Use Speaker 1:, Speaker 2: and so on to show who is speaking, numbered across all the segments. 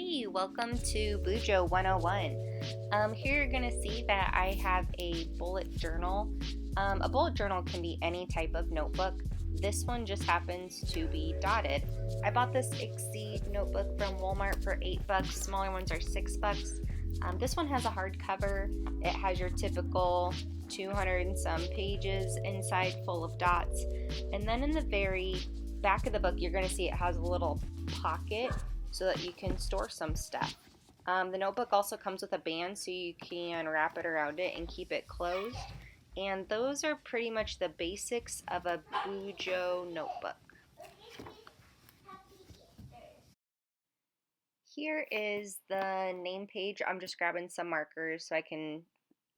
Speaker 1: Hey, welcome to BuJo 101. Here you're going to see that I have a bullet journal. A bullet journal can be any type of notebook. This one just happens to be dotted. I bought this Exceed notebook from Walmart for $8. Smaller ones are $6. This one has a hardcover. It has your typical 200 and some pages inside full of dots. And then in the very back of the book, you're going to see it has a little pocket so that you can store some stuff. The notebook also comes with a band so you can wrap it around it and keep it closed. And those are pretty much the basics of a BuJo notebook. Here is the name page. I'm just grabbing some markers so I can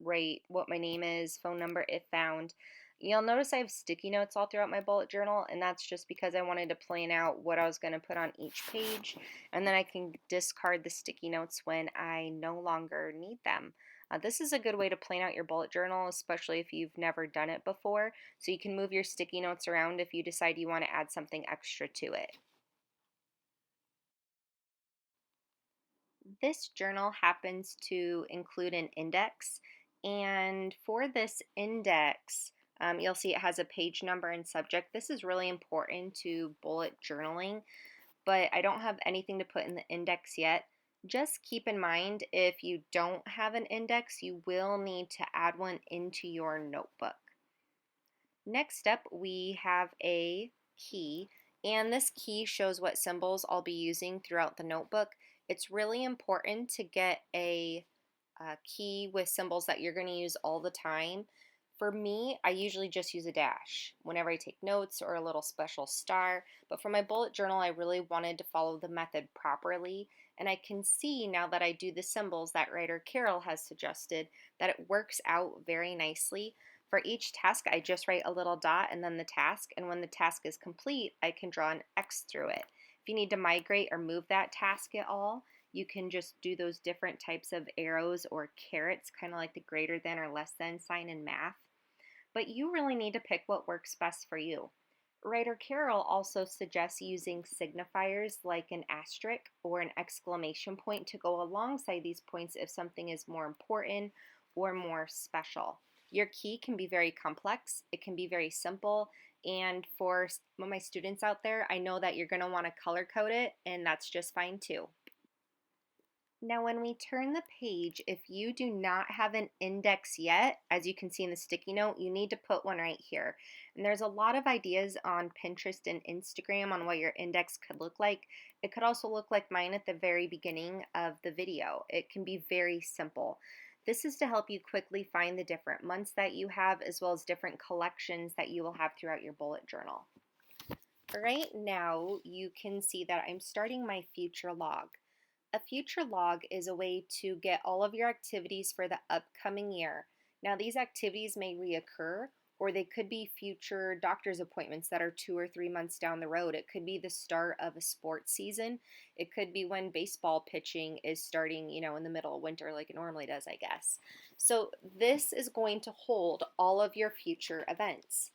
Speaker 1: write what my name is, phone number if found. You'll notice I have sticky notes all throughout my bullet journal, and that's just because I wanted to plan out what I was going to put on each page, and then I can discard the sticky notes when I no longer need them. This is a good way to plan out your bullet journal, especially if you've never done it before, so you can move your sticky notes around if you decide you want to add something extra to it. This journal happens to include an index, and for this index, you'll see it has a page number and subject. This is really important to bullet journaling, but I don't have anything to put in the index yet. Just keep in mind if you don't have an index, you will need to add one into your notebook. Next up, we have a key, and this key shows what symbols I'll be using throughout the notebook. It's really important to get a key with symbols that you're going to use all the time. For me, I usually just use a dash whenever I take notes or a little special star, but for my bullet journal, I really wanted to follow the method properly, and I can see now that I do the symbols that writer Carol has suggested that it works out very nicely. For each task, I just write a little dot and then the task, and when the task is complete, I can draw an X through it. If you need to migrate or move that task at all, you can just do those different types of arrows or carets, kind of like the greater than or less than sign in math. But you really need to pick what works best for you. Writer Carol also suggests using signifiers like an asterisk or an exclamation point to go alongside these points if something is more important or more special. Your key can be very complex, it can be very simple, and for some of my students out there, I know that you're going to want to color code it, and that's just fine too. Now when we turn the page, if you do not have an index yet, as you can see in the sticky note, you need to put one right here. And there's a lot of ideas on Pinterest and Instagram on what your index could look like. It could also look like mine at the very beginning of the video. It can be very simple. This is to help you quickly find the different months that you have as well as different collections that you will have throughout your bullet journal. Right now, you can see that I'm starting my future log. A future log is a way to get all of your activities for the upcoming year. Now, these activities may reoccur, or they could be future doctor's appointments that are 2 or 3 months down the road. It could be the start of a sports season. It could be when baseball pitching is starting, in the middle of winter like it normally does, I guess. So this is going to hold all of your future events.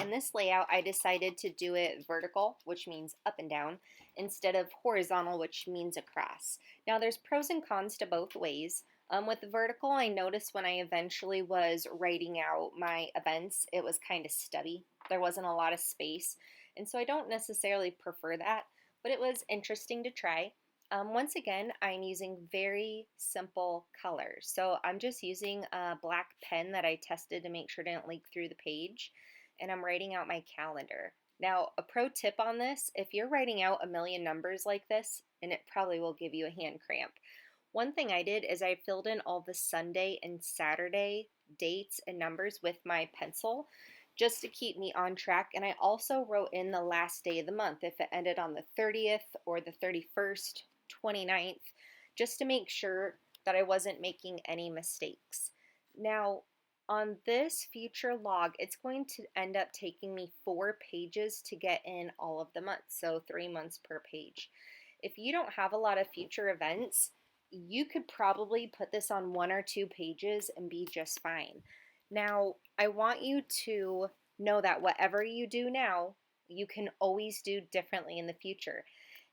Speaker 1: In this layout, I decided to do it vertical, which means up and down, instead of horizontal, which means across. Now, there's pros and cons to both ways. With the vertical, I noticed when I eventually was writing out my events, it was kind of stubby. There wasn't a lot of space, and so I don't necessarily prefer that, but it was interesting to try. Once again, I'm using very simple colors. So I'm just using a black pen that I tested to make sure it didn't leak through the page, and I'm writing out my calendar. Now, a pro tip on this, if you're writing out a million numbers like this, and it probably will give you a hand cramp, one thing I did is I filled in all the Sunday and Saturday dates and numbers with my pencil just to keep me on track, and I also wrote in the last day of the month, if it ended on the 30th or the 31st, 29th, just to make sure that I wasn't making any mistakes. Now, on this future log, it's going to end up taking me 4 pages to get in all of the months, so 3 months per page. If you don't have a lot of future events, you could probably put this on 1 or 2 pages and be just fine. Now, I want you to know that whatever you do now, you can always do differently in the future.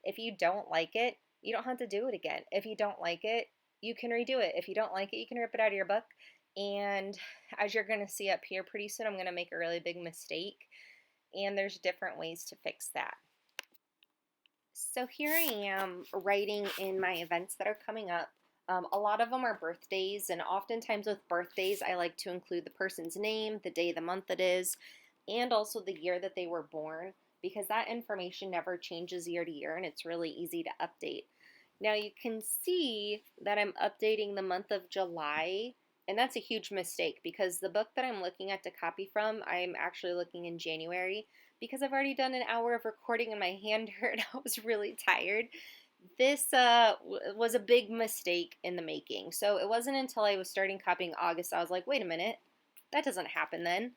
Speaker 1: If you don't like it, You don't have to do it again. If you don't like it, you can redo it. If you don't like it, you can rip it out of your book. And as you're going to see up here pretty soon, I'm going to make a really big mistake. And there's different ways to fix that. So here I am writing in my events that are coming up. A lot of them are birthdays, and oftentimes with birthdays, I like to include the person's name, the day, the month it is, and also the year that they were born, because that information never changes year to year and it's really easy to update. Now you can see that I'm updating the month of July, and that's a huge mistake because the book that I'm looking at to copy from, I'm actually looking in January because I've already done an hour of recording and my hand hurt. I was really tired. This was a big mistake in the making. So it wasn't until I was starting copying August I was like, wait a minute, that doesn't happen then.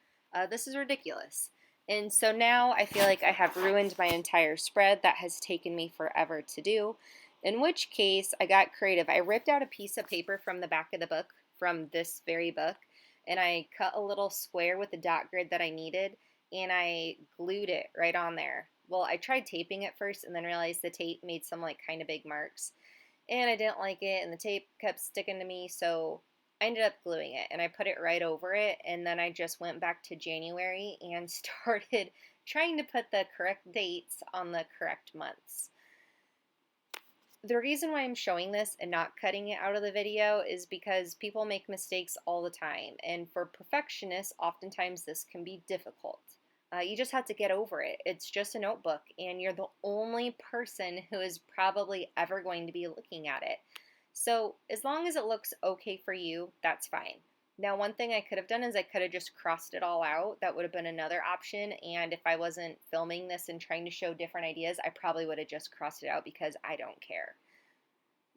Speaker 1: This is ridiculous. And so now I feel like I have ruined my entire spread that has taken me forever to do. In which case, I got creative. I ripped out a piece of paper from the back of the book, from this very book, and I cut a little square with the dot grid that I needed, and I glued it right on there. Well, I tried taping it first and then realized the tape made some like kind of big marks, and I didn't like it, and the tape kept sticking to me, so I ended up gluing it, and I put it right over it, and then I just went back to January and started trying to put the correct dates on the correct months. The reason why I'm showing this and not cutting it out of the video is because people make mistakes all the time, and for perfectionists, oftentimes this can be difficult. You just have to get over it. It's just a notebook, and you're the only person who is probably ever going to be looking at it. So as long as it looks okay for you, that's fine. Now, one thing I could have done is I could have just crossed it all out. That would have been another option, and if I wasn't filming this and trying to show different ideas, I probably would have just crossed it out because I don't care.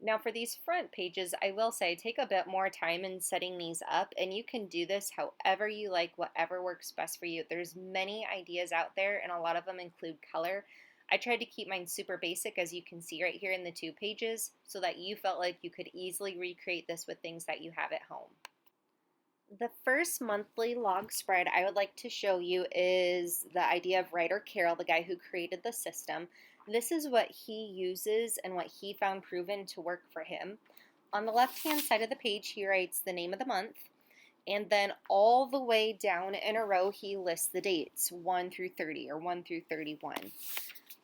Speaker 1: Now for these front pages, I will say take a bit more time in setting these up, and you can do this however you like, whatever works best for you. There's many ideas out there, and a lot of them include color. I tried to keep mine super basic, as you can see right here in the 2 pages, so that you felt like you could easily recreate this with things that you have at home. The first monthly log spread I would like to show you is the idea of writer Carol, the guy who created the system. This is what he uses and what he found proven to work for him. On the left-hand side of the page, he writes the name of the month, and then all the way down in a row, he lists the dates, 1 through 30 or 1 through 31.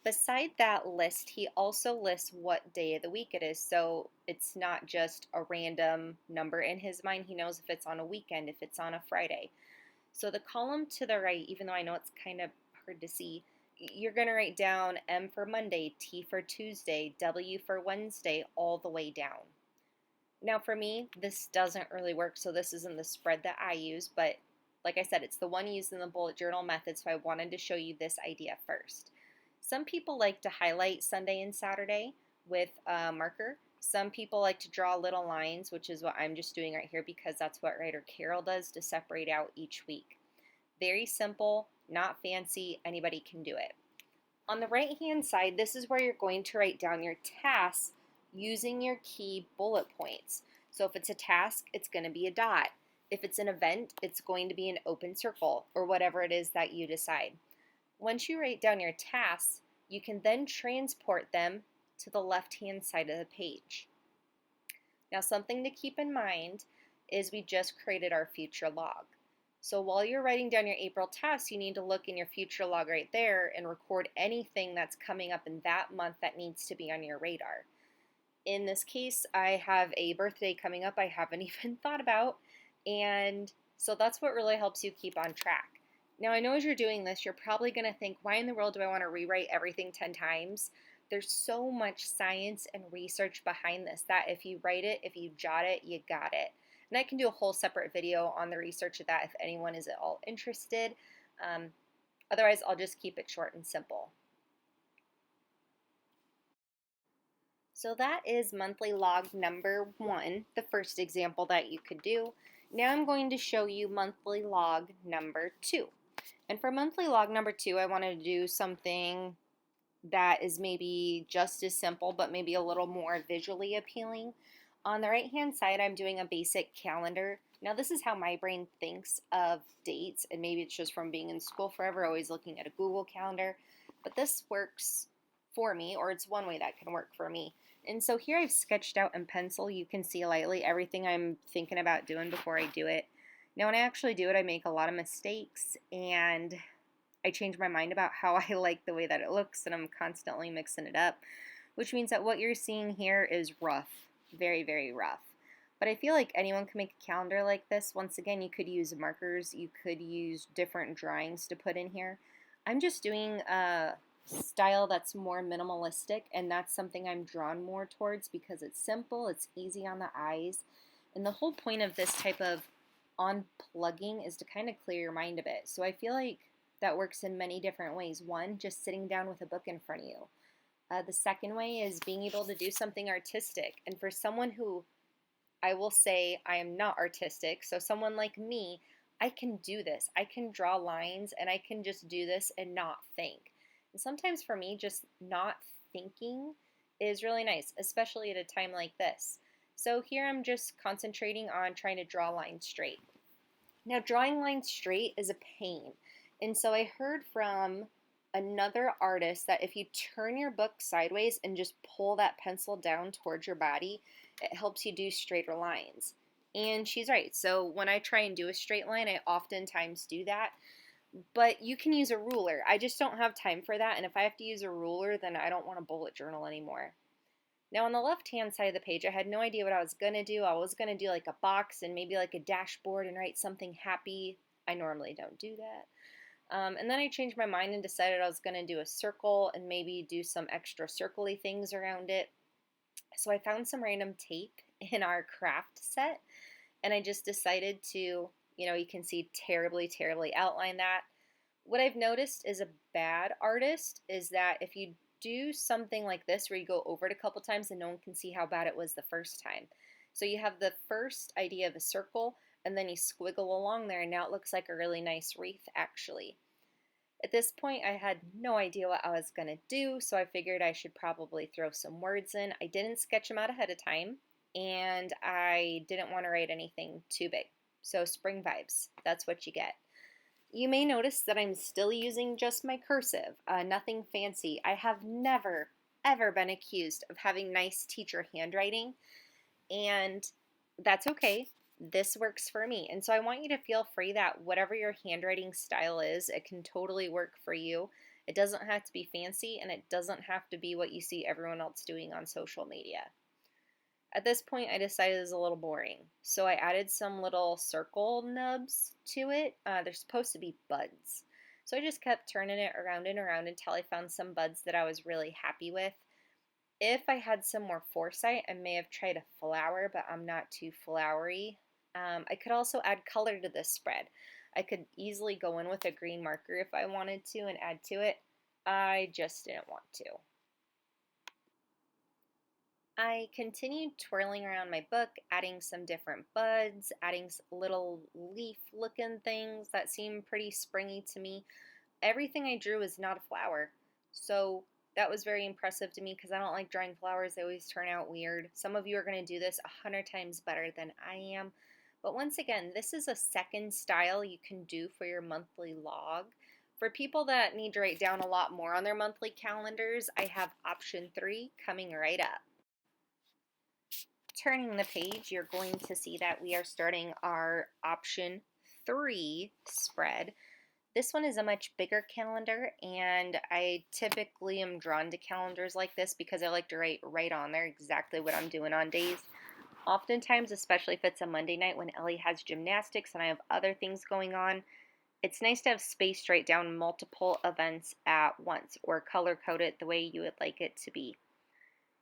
Speaker 1: Beside that list, he also lists what day of the week it is, so it's not just a random number in his mind. He knows if it's on a weekend, if it's on a Friday. So the column to the right, even though I know it's kind of hard to see, you're going to write down M for Monday, T for Tuesday, W for Wednesday, all the way down. Now for me, this doesn't really work, so this isn't the spread that I use, but like I said, it's the one used in the bullet journal method, so I wanted to show you this idea first. Some people like to highlight Sunday and Saturday with a marker. Some people like to draw little lines, which is what I'm just doing right here because that's what writer Carol does to separate out each week. Very simple, not fancy, anybody can do it. On the right hand side, this is where you're going to write down your tasks using your key bullet points. So if it's a task, it's going to be a dot. If it's an event, it's going to be an open circle or whatever it is that you decide. Once you write down your tasks, you can then transport them to the left-hand side of the page. Now, something to keep in mind is we just created our future log. So while you're writing down your April tasks, you need to look in your future log right there and record anything that's coming up in that month that needs to be on your radar. In this case, I have a birthday coming up I haven't even thought about, and so that's what really helps you keep on track. Now, I know as you're doing this, you're probably going to think, why in the world do I want to rewrite everything 10 times? There's so much science and research behind this that if you write it, if you jot it, you got it. And I can do a whole separate video on the research of that if anyone is at all interested. Otherwise, I'll just keep it short and simple. So that is monthly log number 1, the first example that you could do. Now I'm going to show you monthly log number 2. And for monthly log number 2, I wanted to do something that is maybe just as simple, but maybe a little more visually appealing. On the right-hand side, I'm doing a basic calendar. Now, this is how my brain thinks of dates, and maybe it's just from being in school forever, always looking at a Google Calendar. But this works for me, or it's one way that can work for me. And so here I've sketched out in pencil. You can see lightly everything I'm thinking about doing before I do it. Now when I actually do it, I make a lot of mistakes and I change my mind about how I like the way that it looks, and I'm constantly mixing it up, which means that what you're seeing here is rough, very, very rough. But I feel like anyone can make a calendar like this. Once again, you could use markers, you could use different drawings to put in here. I'm just doing a style that's more minimalistic, and that's something I'm drawn more towards because it's simple, it's easy on the eyes, and the whole point of this type of unplugging is to kind of clear your mind a bit. So I feel like that works in many different ways. One, just sitting down with a book in front of you. The second way is being able to do something artistic. And for someone who, I will say, I am not artistic, so someone like me, I can do this. I can draw lines and I can just do this and not think. And sometimes for me, just not thinking is really nice, especially at a time like this. So here I'm just concentrating on trying to draw lines straight. Now, drawing lines straight is a pain. And so I heard from another artist that if you turn your book sideways and just pull that pencil down towards your body, it helps you do straighter lines. And she's right. So when I try and do a straight line, I oftentimes do that. But you can use a ruler. I just don't have time for that. And if I have to use a ruler, then I don't want to bullet journal anymore. Now on the left-hand side of the page, I had no idea what I was going to do. I was going to do like a box and maybe like a dashboard and write something happy. I normally don't do that. And then I changed my mind and decided I was going to do a circle and maybe do some extra circly things around it. So I found some random tape in our craft set and I just decided to, you can see terribly, terribly outline that. What I've noticed is a bad artist is that if you do something like this where you go over it a couple times and no one can see how bad it was the first time. So you have the first idea of a circle and then you squiggle along there and now it looks like a really nice wreath actually. At this point I had no idea what I was going to do, so I figured I should probably throw some words in. I didn't sketch them out ahead of time and I didn't want to write anything too big. So spring vibes, that's what you get. You may notice that I'm still using just my cursive, nothing fancy. I have never, ever been accused of having nice teacher handwriting, and that's okay. This works for me. And so I want you to feel free that whatever your handwriting style is, it can totally work for you. It doesn't have to be fancy, and it doesn't have to be what you see everyone else doing on social media. At this point, I decided it was a little boring, so I added some little circle nubs to it. They're supposed to be buds. So I just kept turning it around and around until I found some buds that I was really happy with. If I had some more foresight, I may have tried a flower, but I'm not too flowery. I could also add color to this spread. I could easily go in with a green marker if I wanted to and add to it. I just didn't want to. I continued twirling around my book, adding some different buds, adding little leaf looking things that seemed pretty springy to me. Everything I drew is not a flower, so that was very impressive to me because I don't like drawing flowers. They always turn out weird. Some of you are going to do this 100 times better than I am. But once again, this is a second style you can do for your monthly log. For people that need to write down a lot more on their monthly calendars, I have option 3 coming right up. Turning the page, you're going to see that we are starting our option 3 spread. This one is a much bigger calendar, and I typically am drawn to calendars like this because I like to write right on there exactly what I'm doing on days. Oftentimes, especially if it's a Monday night when Ellie has gymnastics and I have other things going on, it's nice to have space to write down multiple events at once or color code it the way you would like it to be.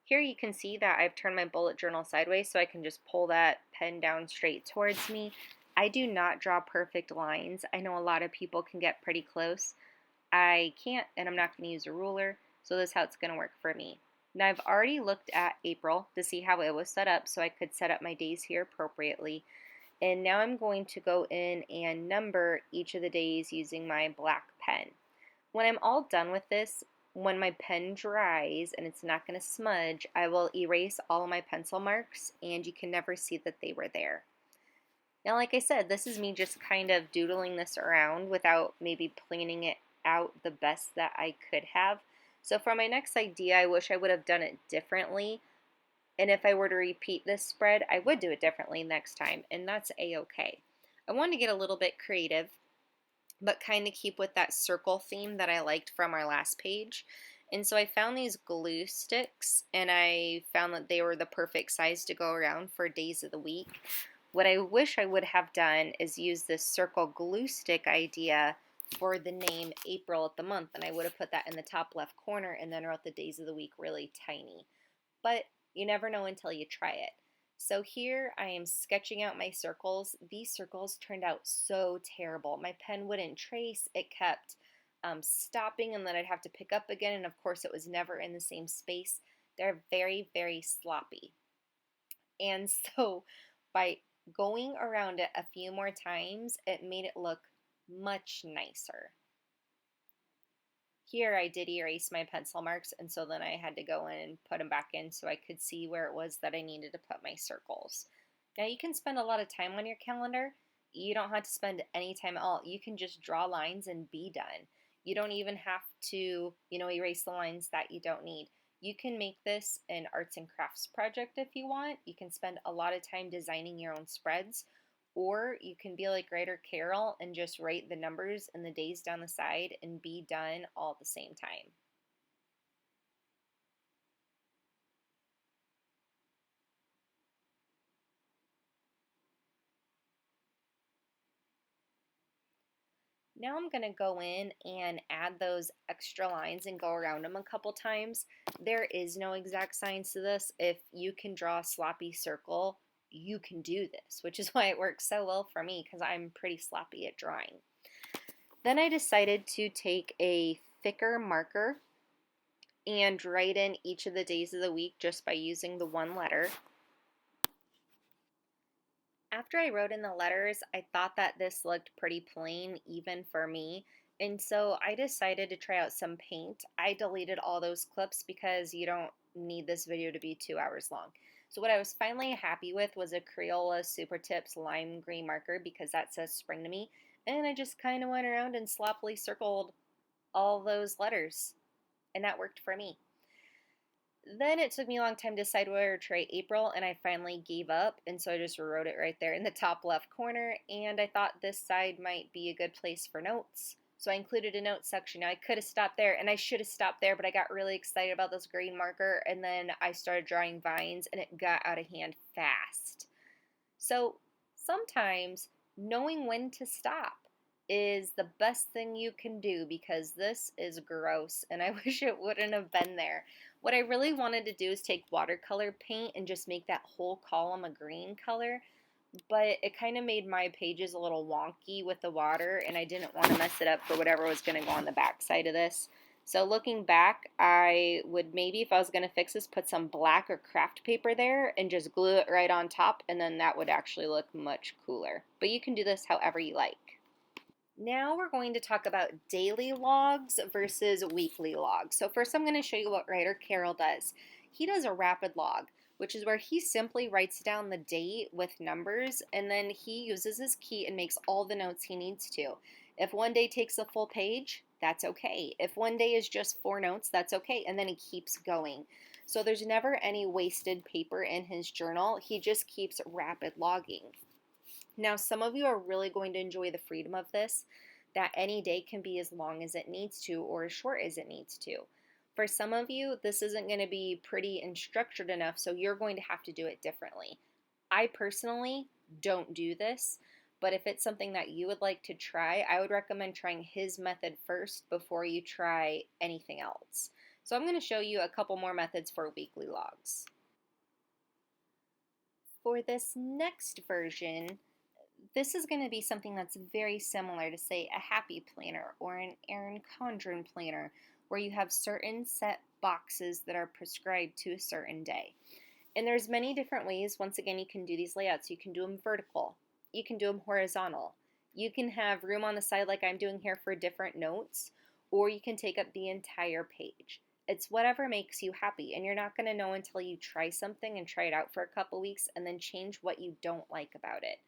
Speaker 1: Here you can see that I've turned my bullet journal sideways so I can just pull that pen down straight towards me. I do not draw perfect lines. I know a lot of people can get pretty close. I can't, and I'm not going to use a ruler, so this is how it's going to work for me. Now I've already looked at April to see how it was set up so I could set up my days here appropriately. And now I'm going to go in and number each of the days using my black pen. When I'm all done with this, when my pen dries and it's not going to smudge, I will erase all of my pencil marks and you can never see that they were there. Now, like I said, this is me just kind of doodling this around without maybe planning it out the best that I could have. So for my next idea, I wish I would have done it differently. And if I were to repeat this spread, I would do it differently next time, and that's a-okay. I wanted to get a little bit creative, but kind of keep with that circle theme that I liked from our last page. And so I found these glue sticks, and I found that they were the perfect size to go around for days of the week. What I wish I would have done is use this circle glue stick idea for the name April at the month, and I would have put that in the top left corner and then wrote the days of the week really tiny. But you never know until you try it. So here I am sketching out my circles. These circles turned out so terrible. My pen wouldn't trace. It kept stopping, and then I'd have to pick up again, and of course it was never in the same space. They're very, very sloppy. And so by going around it a few more times, it made it look much nicer. Here I did erase my pencil marks, and so then I had to go in and put them back in so I could see where it was that I needed to put my circles. Now you can spend a lot of time on your calendar. You don't have to spend any time at all. You can just draw lines and be done. You don't even have to, erase the lines that you don't need. You can make this an arts and crafts project if you want. You can spend a lot of time designing your own spreads, or you can be like writer Carol and just write the numbers and the days down the side and be done all at the same time. Now I'm going to go in and add those extra lines and go around them a couple times. There is no exact science to this. If you can draw a sloppy circle, you can do this, which is why it works so well for me, because I'm pretty sloppy at drawing. Then I decided to take a thicker marker and write in each of the days of the week just by using the one letter. After I wrote in the letters, I thought that this looked pretty plain even for me, and so I decided to try out some paint. I deleted all those clips because you don't need this video to be 2 hours long. So what I was finally happy with was a Crayola Super Tips lime green marker, because that says spring to me, and I just kind of went around and sloppily circled all those letters, and that worked for me. Then it took me a long time to decide whether to try April, and I finally gave up, and so I just wrote it right there in the top left corner, and I thought this side might be a good place for notes. So I included a notes section. Now I could have stopped there, and I should have stopped there, but I got really excited about this green marker, and then I started drawing vines, and it got out of hand fast. So sometimes knowing when to stop is the best thing you can do, because this is gross and I wish it wouldn't have been there. What I really wanted to do is take watercolor paint and just make that whole column a green color, but it kind of made my pages a little wonky with the water, and I didn't want to mess it up for whatever was going to go on the back side of this. So looking back, I would maybe, if I was going to fix this, put some black or craft paper there and just glue it right on top, and then that would actually look much cooler. But you can do this however you like. Now we're going to talk about daily logs versus weekly logs. So first I'm going to show you what writer Carol does. He does a rapid log, which is where he simply writes down the date with numbers, and then he uses his key and makes all the notes he needs to. If one day takes a full page, that's okay. If one day is just 4 notes, that's okay, and then he keeps going. So there's never any wasted paper in his journal. He just keeps rapid logging. Now, some of you are really going to enjoy the freedom of this, that any day can be as long as it needs to or as short as it needs to. For some of you, this isn't going to be pretty and structured enough, so you're going to have to do it differently. I personally don't do this, but if it's something that you would like to try, I would recommend trying his method first before you try anything else. So I'm going to show you a couple more methods for weekly logs. For this next version, this is going to be something that's very similar to, say, a happy planner or an Erin Condren planner, where you have certain set boxes that are prescribed to a certain day. And there's many different ways, once again, you can do these layouts. You can do them vertical. You can do them horizontal. You can have room on the side like I'm doing here for different notes, or you can take up the entire page. It's whatever makes you happy, and you're not going to know until you try something and try it out for a couple weeks and then change what you don't like about it.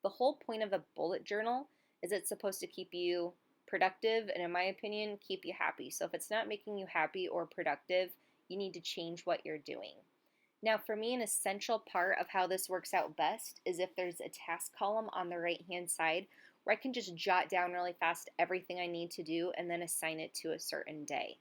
Speaker 1: The whole point of a bullet journal is it's supposed to keep you productive and, in my opinion, keep you happy. So if it's not making you happy or productive, you need to change what you're doing. Now, for me, an essential part of how this works out best is if there's a task column on the right-hand side where I can just jot down really fast everything I need to do and then assign it to a certain day.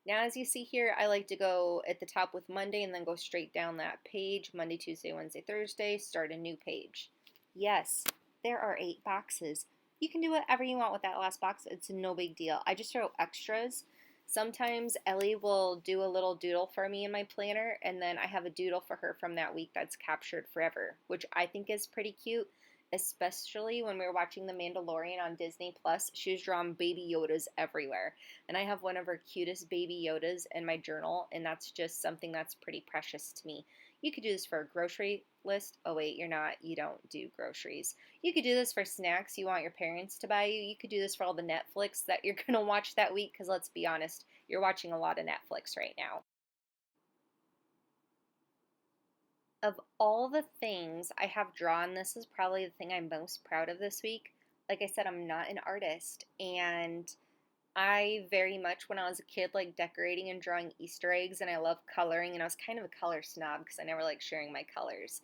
Speaker 1: Now, as you see here, I like to go at the top with Monday and then go straight down that page. Monday, Tuesday, Wednesday, Thursday, start a new page. Yes, there are 8 boxes. You can do whatever you want with that last box. It's no big deal. I just throw extras. Sometimes Ellie will do a little doodle for me in my planner, and then I have a doodle for her from that week that's captured forever, which I think is pretty cute, especially when we were watching The Mandalorian on Disney Plus. She was drawing baby Yodas everywhere, and I have one of her cutest baby Yodas in my journal, and that's just something that's pretty precious to me. You could do this for a grocery list. Oh wait, you don't do groceries. You could do this for snacks you want your parents to buy you. You could do this for all the Netflix that you're going to watch that week, because let's be honest, you're watching a lot of Netflix right now. Of all the things I have drawn, this is probably the thing I'm most proud of this week. Like I said, I'm not an artist, and I very much, when I was a kid, like decorating and drawing Easter eggs, and I love coloring, and I was kind of a color snob because I never liked sharing my colors.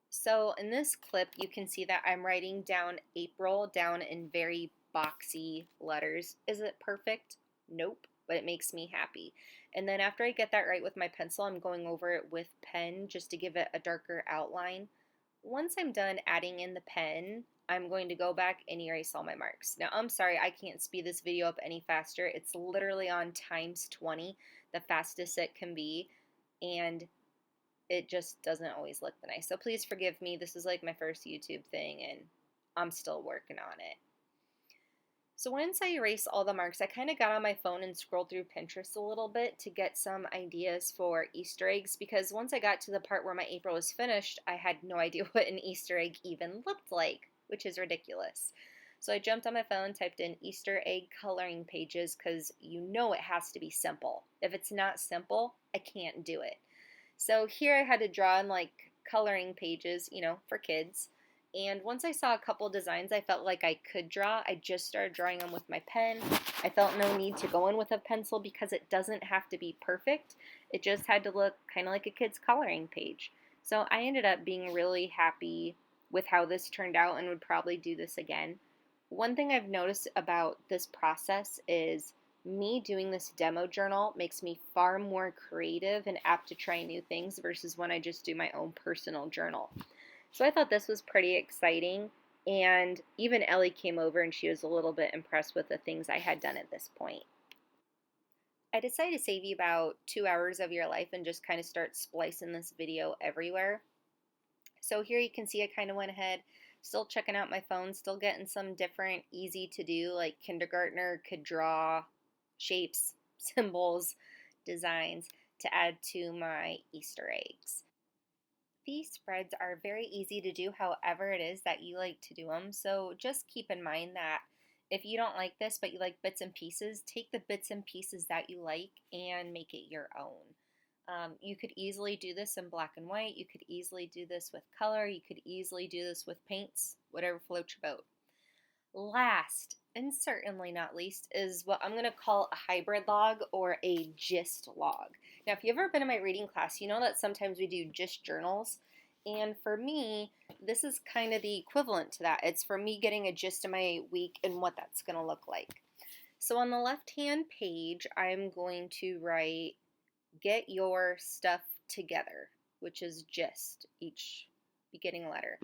Speaker 1: So in this clip, you can see that I'm writing down April down in very boxy letters. Is it perfect? Nope, but it makes me happy. And then after I get that right with my pencil, I'm going over it with pen just to give it a darker outline. Once I'm done adding in the pen, I'm going to go back and erase all my marks. Now, I'm sorry, I can't speed this video up any faster. It's literally on times 20, the fastest it can be, and it just doesn't always look the nice. So please forgive me. This is like my first YouTube thing, and I'm still working on it. So once I erased all the marks, I kind of got on my phone and scrolled through Pinterest a little bit to get some ideas for Easter eggs, because once I got to the part where my April was finished, I had no idea what an Easter egg even looked like, which is ridiculous. So I jumped on my phone, typed in Easter egg coloring pages, because you know it has to be simple. If it's not simple, I can't do it. So here I had to draw in like coloring pages, for kids. And once I saw a couple designs I felt like I could draw, I just started drawing them with my pen. I felt no need to go in with a pencil because it doesn't have to be perfect. It just had to look kind of like a kid's coloring page. So I ended up being really happy with how this turned out and would probably do this again. One thing I've noticed about this process is me doing this demo journal makes me far more creative and apt to try new things versus when I just do my own personal journal. So I thought this was pretty exciting, and even Ellie came over and she was a little bit impressed with the things I had done at this point. I decided to save you about 2 hours of your life and just kind of start splicing this video everywhere. So here you can see I kind of went ahead, still checking out my phone, still getting some different easy to do, like kindergartner could draw shapes, symbols, designs to add to my Easter eggs. These spreads are very easy to do however it is that you like to do them, so just keep in mind that if you don't like this but you like bits and pieces, take the bits and pieces that you like and make it your own. You could easily do this in black and white, you could easily do this with color, you could easily do this with paints, whatever floats your boat. Last, and certainly not least, is what I'm going to call a hybrid log or a gist log. Now, if you've ever been in my reading class, you know that sometimes we do gist journals. And for me, this is kind of the equivalent to that. It's for me getting a gist of my week and what that's going to look like. So on the left-hand page, I'm going to write, get your stuff together, which is gist, each beginning letter.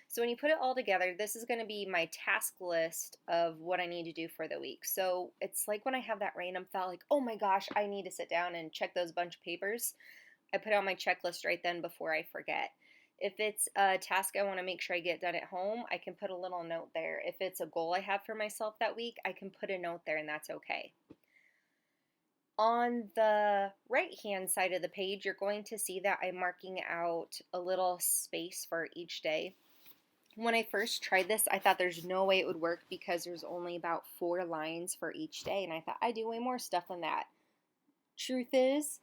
Speaker 1: So when you put it all together, this is going to be my task list of what I need to do for the week. So it's like when I have that random thought, like, oh my gosh, I need to sit down and check those bunch of papers. I put it on my checklist right then before I forget. If it's a task I want to make sure I get done at home, I can put a little note there. If it's a goal I have for myself that week, I can put a note there, and that's okay. On the right-hand side of the page, you're going to see that I'm marking out a little space for each day. When I first tried this, I thought there's no way it would work because there's only about 4 lines for each day, and I thought I do way more stuff than that. Truth is,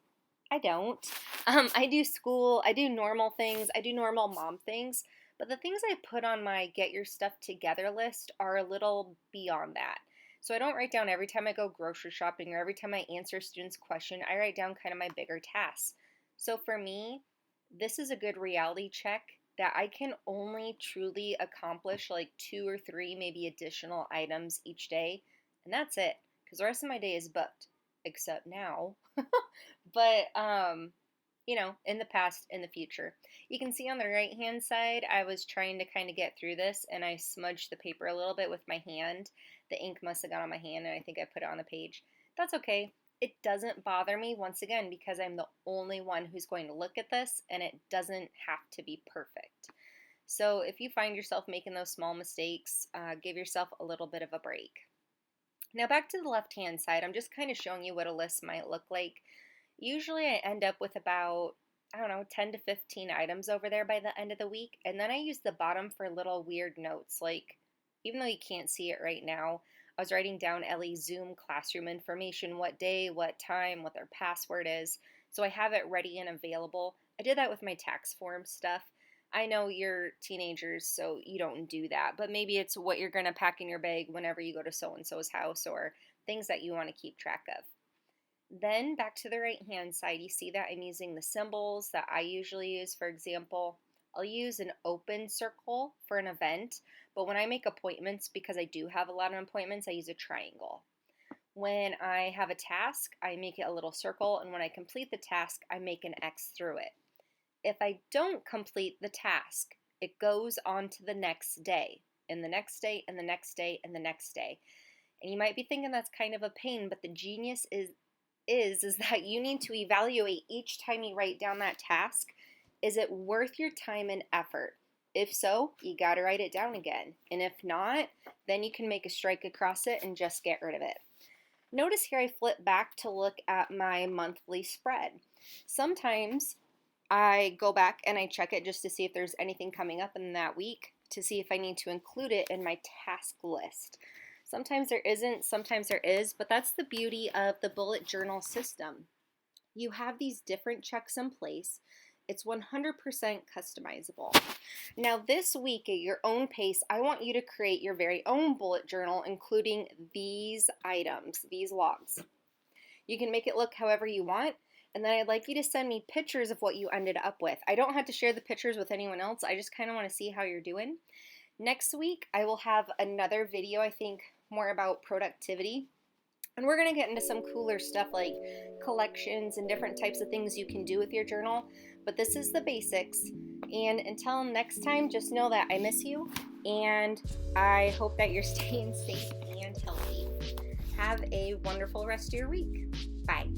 Speaker 1: I don't. I do school, I do normal things, I do normal mom things, but the things I put on my get your stuff together list are a little beyond that. So I don't write down every time I go grocery shopping or every time I answer a student's question. I write down kind of my bigger tasks. So for me, this is a good reality check that I can only truly accomplish like 2 or 3 maybe additional items each day, and that's it, because the rest of my day is booked, except now. But in the past, in the future. You can see on the right hand side, I was trying to kind of get through this and I smudged the paper a little bit with my hand. The ink must have got on my hand and I think I put it on the page. That's okay. It doesn't bother me, once again, because I'm the only one who's going to look at this and it doesn't have to be perfect. So if you find yourself making those small mistakes, give yourself a little bit of a break. Now back to the left hand side, I'm just kind of showing you what a list might look like. Usually I end up with about, I don't know, 10 to 15 items over there by the end of the week. And then I use the bottom for little weird notes. Like, even though you can't see it right now, I was writing down Ellie's Zoom classroom information, what day, what time, what their password is. So I have it ready and available. I did that with my tax form stuff. I know you're teenagers, so you don't do that. But maybe it's what you're going to pack in your bag whenever you go to so-and-so's house or things that you want to keep track of. Then back to the right hand side, you see that I'm using the symbols that I usually use. For example, I'll use an open circle for an event, but when I make appointments, because I do have a lot of appointments, I use a triangle. When I have a task, I make it a little circle, and when I complete the task, I make an X through it. If I don't complete the task, it goes on to the next day, and the next day, and the next day, and the next day. And you might be thinking that's kind of a pain, but the genius is that you need to evaluate each time you write down that task. Is it worth your time and effort? If so, you got to write it down again. And if not, then you can make a strike across it and just get rid of it. Notice here I flip back to look at my monthly spread. Sometimes I go back and I check it just to see if there's anything coming up in that week, to see if I need to include it in my task list. Sometimes there isn't, sometimes there is, but that's the beauty of the bullet journal system. You have these different checks in place. It's 100% customizable. Now this week at your own pace, I want you to create your very own bullet journal, including these items, these logs. You can make it look however you want, and then I'd like you to send me pictures of what you ended up with. I don't have to share the pictures with anyone else. I just kind of want to see how you're doing. Next week, I will have another video, I think, more about productivity. And we're going to get into some cooler stuff like collections and different types of things you can do with your journal. But this is the basics. And until next time, just know that I miss you. And I hope that you're staying safe and healthy. Have a wonderful rest of your week. Bye.